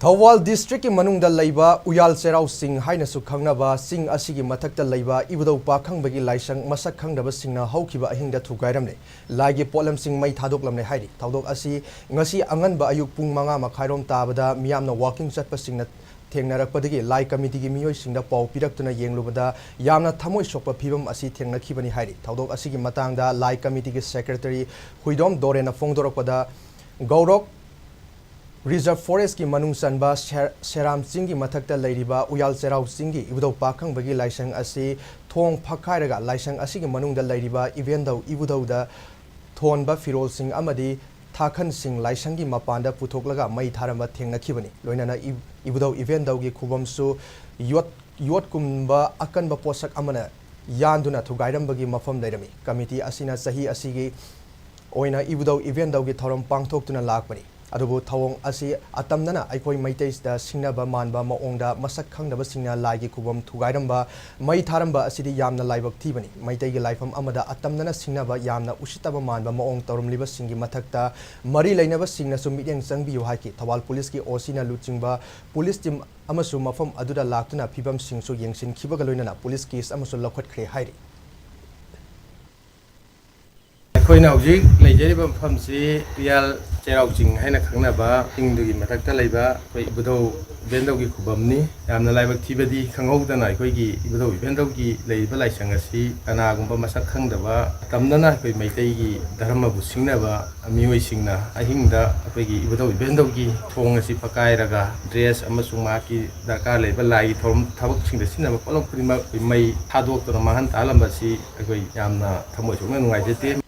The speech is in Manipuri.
Thawal district ki manungda leiba Uyal Cheirao Chingda haina su khangnaba sing asigi mathakta leiba ibudau Pakhangba gi laisang masak khangdaba singna haukiba ahingda thugairamle laigi polam sing mai thadoklamne hairi thawdok asi ngasi anganba ayuk pung 5 makhairom tabada miyamna walking chatpa singna thengnarakpadagi lai committee gi miyoi singda pau piraktuna yenglubada yamna thamoi sokpa phibam asi thengnakhibani hairi thawdok asigi matangda lai committee gi secretary huidom dorena fongdorakpada gaurok Reserve Forest ki manung sanba Seram Chinggi mathakta leiriba Uyal Cheirao Chinggi ibudau Pakhangba gi laisang asi thong phakhairaga laisang asigi manungda leiriba ibudau da thonba firol sing amadi thakhan sing laisangi mapanda puthoklaga mai tharamba thengnakhibani loinana ibudau gi khubamsu yot kumba akanba posak amana yanduna thugairambi mafam leirami committee asina sahi asigi oina ibudau gi thoram pangthoktuna lakpani adubu thawong asi atamnana aikoi maiteisda singnaba manba maongda masak khangdaba singna laigi kubam thugairamba mai tharamba asidi yamna laibak thibani maiteigi laifam amada atamnana singnaba yamna usitaba manba maong torumliba singi mathakta mari leinaba singna su midyang changbiyu haiki thawal police ki osina luchingba police team amasu mafam aduda laktuna phibam singsu yengsin khibaga loinana police case amasu lokhatkhre hairi ꯑꯩꯈꯣꯏꯅ ꯍꯧꯖꯤꯛ ꯂꯩꯖꯔꯤꯕ ꯃꯐꯝꯁꯤ ꯎꯌꯥꯜ ꯆꯩꯔꯥꯎ ꯆꯤꯡ ꯍꯥꯏꯅ ꯈꯪꯅꯕ ꯆꯤꯡꯗꯨꯒꯤ ꯃꯊꯛꯇ ꯂꯩꯕ ꯑꯩꯈꯣꯏ ꯏꯕꯨꯙꯧ ꯏꯕꯦꯟꯗꯧꯒꯤ ꯈꯨꯕꯝꯅꯤ ꯌꯥꯝꯅ ꯂꯥꯏꯕꯛ ꯊꯤꯕꯗꯤ ꯈꯪꯍꯧꯗꯅ ꯑꯩꯈꯣꯏꯒꯤ ꯏꯕꯨꯙꯧ ꯏꯕꯦꯟꯗꯧꯒꯤ ꯂꯩꯔꯤꯕ ꯂꯥꯏꯁꯪ ꯑꯁꯤ ꯀꯅꯥꯒꯨꯝꯕ ꯃꯁꯛ ꯈꯪꯗꯕ ꯃꯇꯝꯗꯅ ꯑꯩꯈꯣꯏ ꯃꯩꯇꯩꯒꯤ ꯙꯔꯃꯕꯨ ꯁꯤꯡꯅꯕ ꯃꯤꯑꯣꯏꯁꯤꯡꯅ ꯑꯍꯤꯡꯗ ꯑꯩꯈꯣꯏꯒꯤ ꯏꯕꯨꯙꯧ ꯏꯕꯦꯟꯗꯧꯒꯤ ꯊꯣꯡ ꯑꯁꯤ ꯐꯛꯀꯥꯏꯔꯒ ꯗ꯭ꯔꯦꯁ ꯑꯃꯁꯨꯡ ꯃꯍꯥꯛꯀꯤ ꯗꯔꯀꯥꯔ ꯂꯩꯕ ꯂꯥꯏꯒꯤ ꯊꯕꯛꯁꯤꯡꯗ ꯁꯤꯖꯤꯟꯅꯕ ꯄꯣꯠꯂꯝ ꯈꯨꯗꯤꯡꯃꯛ ꯑꯩꯈꯣꯏ ꯃꯩ ꯊꯥꯗꯣꯛꯇꯨꯅ ꯃꯥꯡꯍꯟ ꯇꯥꯍꯜꯂꯝꯕ ꯑꯁꯤ ꯑꯩꯈꯣꯏ ꯌꯥꯝꯅ ꯊꯃꯣꯏ ꯁꯣꯛꯅ ꯅꯨꯡꯉꯥꯏꯖꯗꯦ